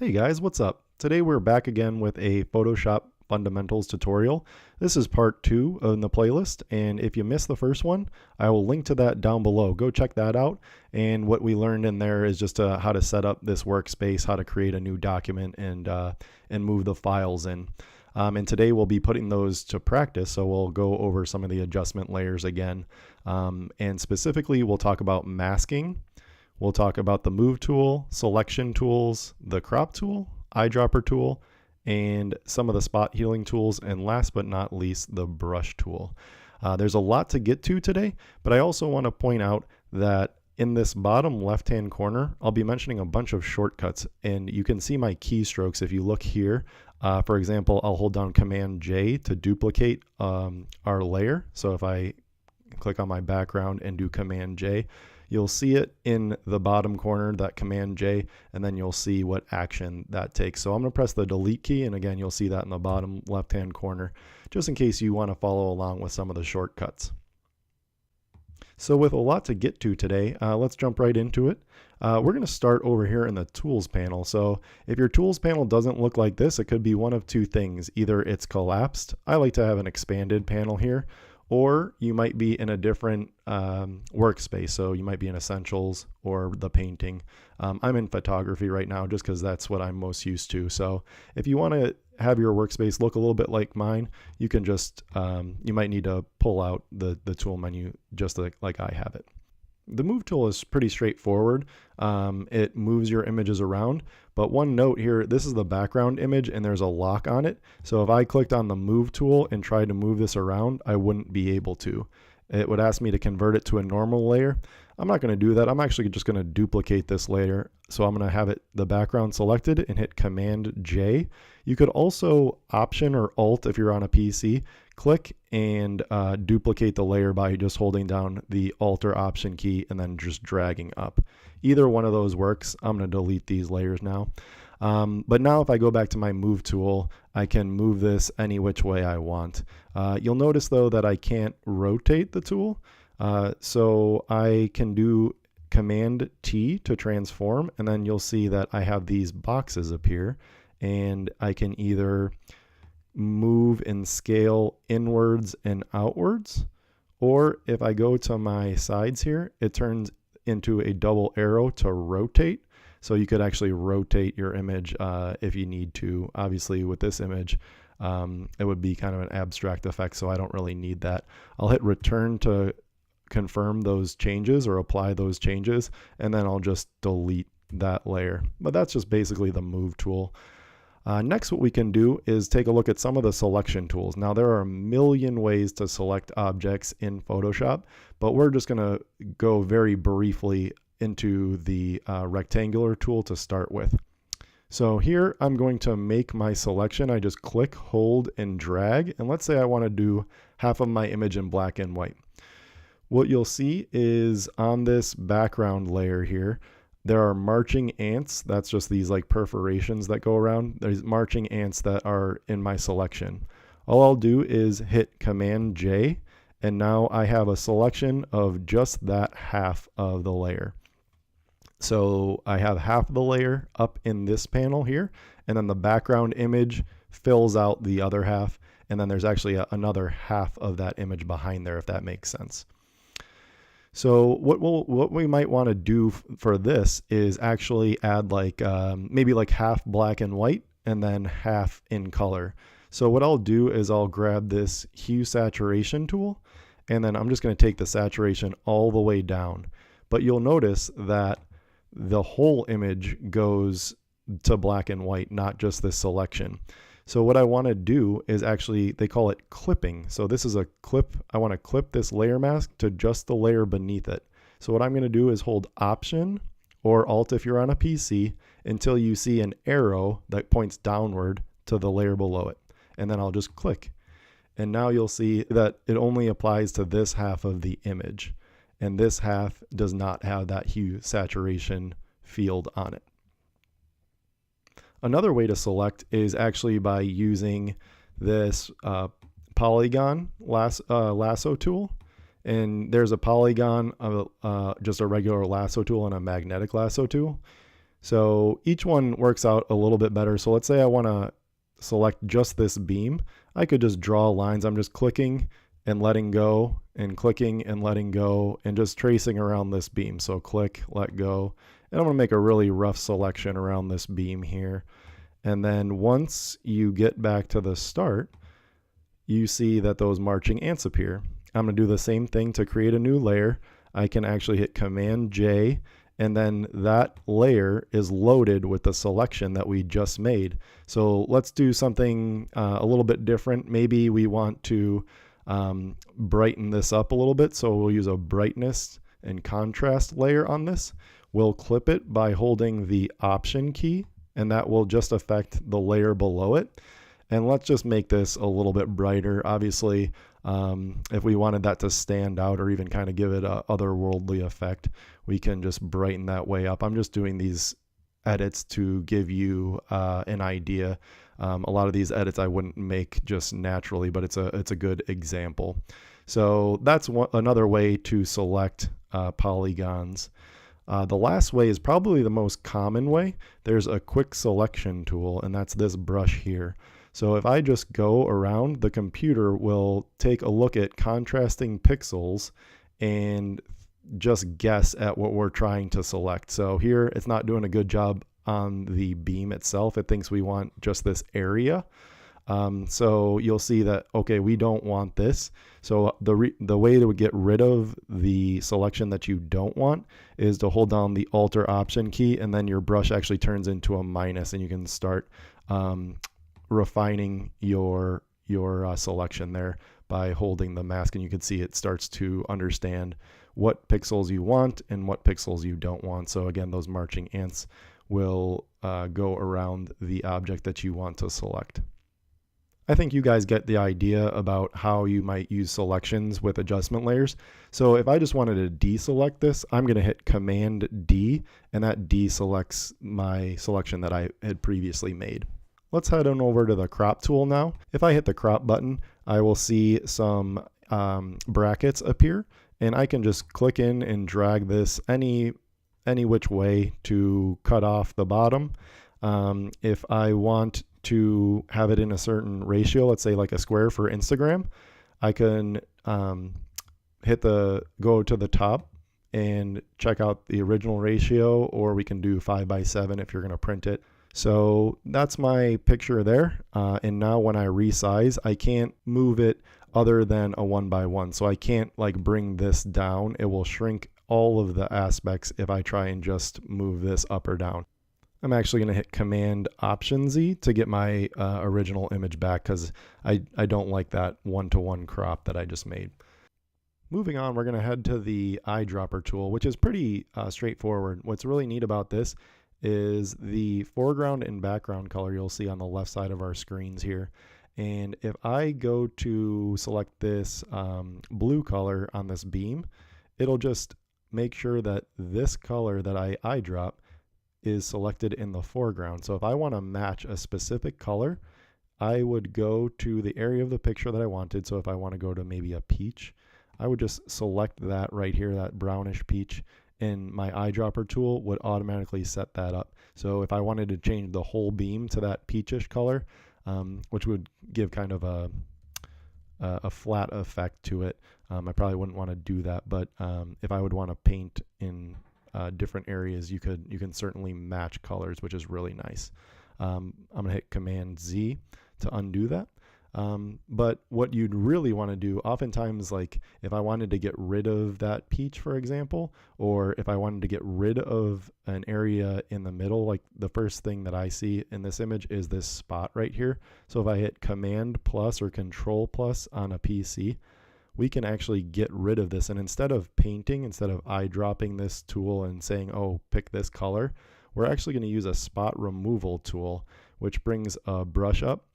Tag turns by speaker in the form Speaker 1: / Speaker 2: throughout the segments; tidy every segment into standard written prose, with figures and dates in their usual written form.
Speaker 1: Hey guys, what's up? Today we're back again with a Photoshop fundamentals tutorial. This is part 2 in the playlist, and if you missed the first one, I will link to that down below. Go check that out. And what we learned in there is just how to set up this workspace, how to create a new document, and move the files in. And today we'll be putting those to practice, so we'll go over some of the adjustment layers again. And specifically, we'll talk about masking. We'll talk about the move tool, selection tools, the crop tool, eyedropper tool, and some of the spot healing tools, and last but not least, the brush tool. There's a lot to get to today, but I also want to point out that in this bottom left-hand corner, I'll be mentioning a bunch of shortcuts, and you can see my keystrokes if you look here. For example, I'll hold down Command J to duplicate our layer. So if I click on my background and do Command J, you'll see it in the bottom corner, that Command J, and then you'll see what action that takes. So I'm going to press the delete key, and again, you'll see that in the bottom left-hand corner, just in case you want to follow along with some of the shortcuts. So with a lot to get to today, let's jump right into it. We're going to start over here in the Tools panel. So if your Tools panel doesn't look like this, it could be one of two things. Either it's collapsed. I like to have an expanded panel here. Or you might be in a different workspace. So you might be in Essentials or the painting. I'm in photography right now just because that's what I'm most used to. So if you want to have your workspace look a little bit like mine, you can just, you might need to pull out the tool menu just like I have it. The move tool is pretty straightforward. It moves your images around, but one note here, this is the background image and there's a lock on it. So if I clicked on the move tool and tried to move this around, I wouldn't be able to. It would ask me to convert it to a normal layer. I'm not going to do that. I'm actually just going to duplicate this layer. So I'm going to have the background selected and hit Command J. You could also Option or Alt if you're on a PC, click and duplicate the layer by just holding down the Alt or Option key and then just dragging up. Either one of those works. I'm going to delete these layers now. But now if I go back to my move tool, I can move this any which way I want. You'll notice though that I can't rotate the tool. So I can do Command T to transform, and then you'll see that I have these boxes appear, and I can either move and scale inwards and outwards, or if I go to my sides here, it turns into a double arrow to rotate. So you could actually rotate your image if you need to. Obviously with this image, it would be kind of an abstract effect, so I don't really need that. I'll hit return to confirm those changes or apply those changes, and then I'll just delete that layer. But that's just basically the move tool. Next, what we can do is take a look at some of the selection tools. Now, there are a million ways to select objects in Photoshop, but we're just going to go very briefly into the rectangular tool to start with. So here I'm going to make my selection. I just click, hold, and drag. And let's say I want to do half of my image in black and white. What you'll see is on this background layer here, there are marching ants. That's just these like perforations that go around. There's marching ants that are in my selection. All I'll do is hit Command J, and now I have a selection of just that half of the layer. So I have half of the layer up in this panel here, and then the background image fills out the other half, and then there's actually another half of that image behind there, if that makes sense. So what we might want to do for this is actually add like maybe like half black and white and then half in color. So what I'll do is I'll grab this hue saturation tool, and then I'm just going to take the saturation all the way down. But you'll notice that the whole image goes to black and white, not just this selection. So what I want to do is actually, they call it clipping. So this is a clip. I want to clip this layer mask to just the layer beneath it. So what I'm going to do is hold Option or Alt if you're on a PC until you see an arrow that points downward to the layer below it. And then I'll just click. And now you'll see that it only applies to this half of the image. And this half does not have that hue saturation field on it. Another way to select is actually by using this polygon lasso tool. And there's a polygon, just a regular lasso tool, and a magnetic lasso tool. So each one works out a little bit better. So let's say I want to select just this beam. I could just draw lines. I'm just clicking and letting go and clicking and letting go and just tracing around this beam. So click, let go. And I'm going to make a really rough selection around this beam here. And then once you get back to the start, you see that those marching ants appear. I'm going to do the same thing to create a new layer. I can actually hit Command J, and then that layer is loaded with the selection that we just made. So let's do something a little bit different. Maybe we want to brighten this up a little bit. So we'll use a brightness and contrast layer on this. We'll clip it by holding the Option key, and that will just affect the layer below it. And let's just make this a little bit brighter. Obviously, if we wanted that to stand out or even kind of give it a otherworldly effect, we can just brighten that way up. I'm just doing these edits to give you an idea. A lot of these edits I wouldn't make just naturally, but it's a good example. So that's another way to select polygons. The last way is probably the most common way. There's a quick selection tool, and that's this brush here. So if I just go around, the computer will take a look at contrasting pixels and just guess at what we're trying to select. So here it's not doing a good job on the beam itself. It thinks we want just this area. So you'll see that, okay, we don't want this. So the way to get rid of the selection that you don't want is to hold down the Alt or Option key, and then your brush actually turns into a minus, and you can start refining your selection there by holding the mask, and you can see it starts to understand what pixels you want and what pixels you don't want. So again, those marching ants will go around the object that you want to select. I think you guys get the idea about how you might use selections with adjustment layers. So if I just wanted to deselect this, I'm going to hit Command D, and that deselects my selection that I had previously made. Let's head on over to the crop tool now. If I hit the crop button, I will see some brackets appear, and I can just click in and drag this any which way to cut off the bottom. If I want to have it in a certain ratio, let's say like a square for Instagram, I can go to the top and check out the original ratio, or we can do 5:7 if you're going to print it. So that's my picture there. And now when I resize, I can't move it other than a 1:1. So I can't like bring this down. It will shrink all of the aspects if I try and just move this up or down. I'm actually going to hit Command Option Z to get my original image back, because I don't like that 1-to-1 crop that I just made. Moving on, we're going to head to the Eyedropper tool, which is pretty straightforward. What's really neat about this is the foreground and background color you'll see on the left side of our screens here. And if I go to select this blue color on this beam, it'll just make sure that this color that I eyedrop is selected in the foreground. So if I want to match a specific color, I would go to the area of the picture that I wanted. So if I want to go to maybe a peach, I would just select that right here, that brownish peach, and my eyedropper tool would automatically set that up. So if I wanted to change the whole beam to that peachish color, which would give kind of a flat effect to it, I probably wouldn't want to do that. But if I would want to paint in different areas, you can certainly match colors, which is really nice. I'm gonna hit Command Z to undo that. But what you'd really want to do, oftentimes, like if I wanted to get rid of that peach, for example, or if I wanted to get rid of an area in the middle, like the first thing that I see in this image is this spot right here. So if I hit Command plus or Control plus on a PC, we can actually get rid of this. And instead of eyedropping this tool and saying, oh, pick this color, we're actually going to use a spot removal tool, which brings a brush up.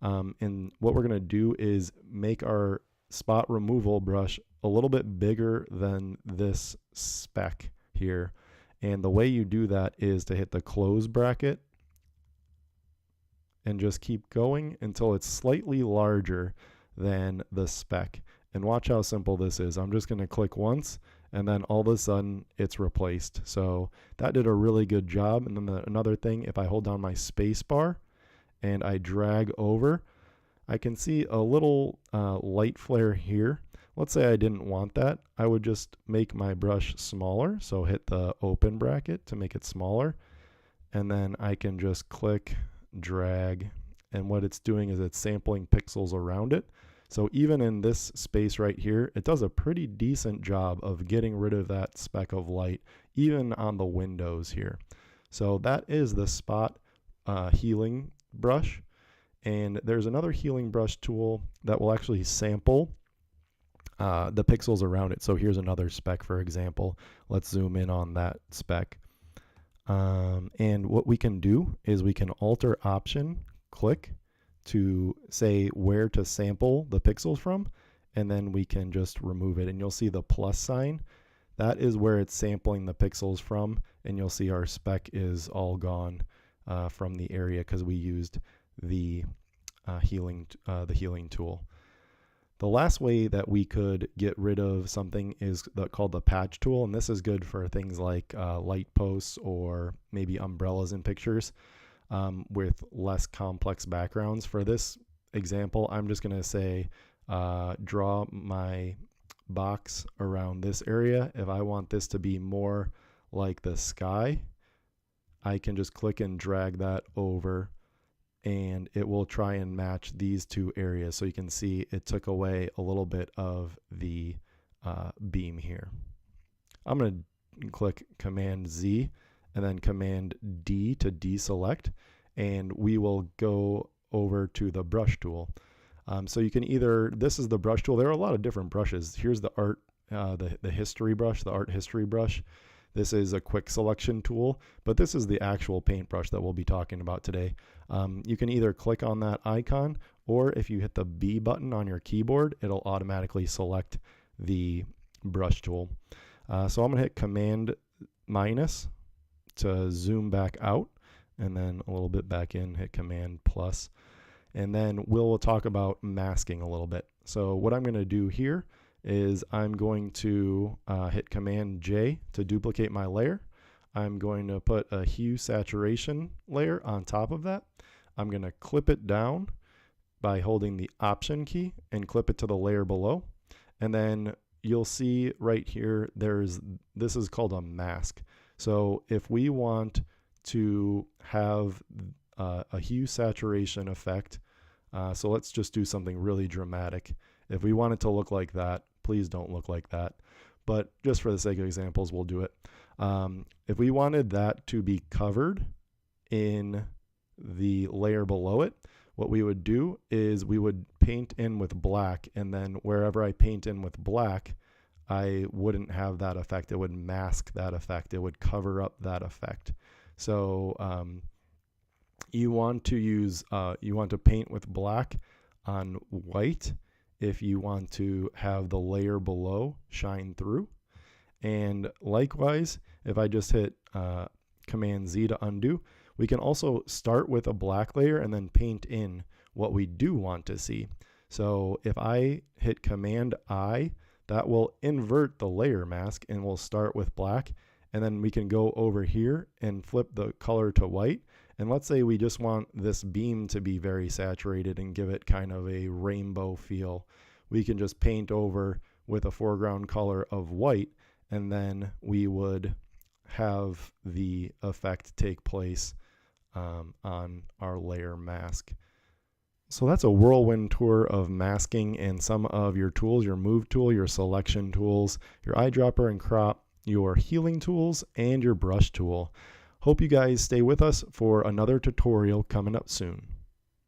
Speaker 1: And what we're going to do is make our spot removal brush a little bit bigger than this speck here. And the way you do that is to hit the close bracket and just keep going until it's slightly larger than the speck. And watch how simple this is. I'm just going to click once, and then all of a sudden it's replaced. So that did a really good job. And then another thing, if I hold down my space bar and I drag over, I can see a little light flare here. Let's say I didn't want that. I would just make my brush smaller. So hit the open bracket to make it smaller. And then I can just click, drag, and what it's doing is it's sampling pixels around it. So even in this space right here, it does a pretty decent job of getting rid of that speck of light, even on the windows here. So that is the spot healing brush. And there's another healing brush tool that will actually sample the pixels around it. So here's another speck, for example. Let's zoom in on that speck. And what we can do is we can alter option, click to say where to sample the pixels from, and then we can just remove it. And you'll see the plus sign. That is where it's sampling the pixels from, and you'll see our speck is all gone from the area because we used the healing tool. The last way that we could get rid of something is called the patch tool, and this is good for things like light posts or maybe umbrellas in pictures with less complex backgrounds. For this example, I'm just going to say draw my box around this area. If I want this to be more like the sky, I can just click and drag that over, and it will try and match these two areas. So you can see it took away a little bit of the beam here. I'm going to click Command Z and then Command D to deselect, and we will go over to the brush tool. So you can either, this is the brush tool. There are a lot of different brushes. Here's the art, the history brush, the art history brush. This is a quick selection tool, but this is the actual paintbrush that we'll be talking about today. You can either click on that icon, or if you hit the B button on your keyboard, it'll automatically select the brush tool. So I'm going to hit Command minus to zoom back out, and then a little bit back in, hit Command plus. And then we'll talk about masking a little bit. So what I'm going to do here is I'm going to hit Command J to duplicate my layer. I'm going to put a hue saturation layer on top of that. I'm going to clip it down by holding the Option key and clip it to the layer below. And then you'll see right here, this is called a mask. So if we want to have a hue saturation effect, so let's just do something really dramatic. If we want it to look like that, please don't look like that. But just for the sake of examples, we'll do it. If we wanted that to be covered in the layer below it, what we would do is we would paint in with black, and then wherever I paint in with black, I wouldn't have that effect. It would mask that effect. It would cover up that effect. So you want to paint with black on white if you want to have the layer below shine through. And likewise, if I just hit Command Z to undo, we can also start with a black layer and then paint in what we do want to see. So if I hit Command I, that will invert the layer mask and we'll start with black, and then we can go over here and flip the color to white. And let's say we just want this beam to be very saturated and give it kind of a rainbow feel. We can just paint over with a foreground color of white, and then we would have the effect take place on our layer mask. So that's a whirlwind tour of masking and some of your tools, your move tool, your selection tools, your eyedropper and crop, your healing tools, and your brush tool. Hope you guys stay with us for another tutorial coming up soon.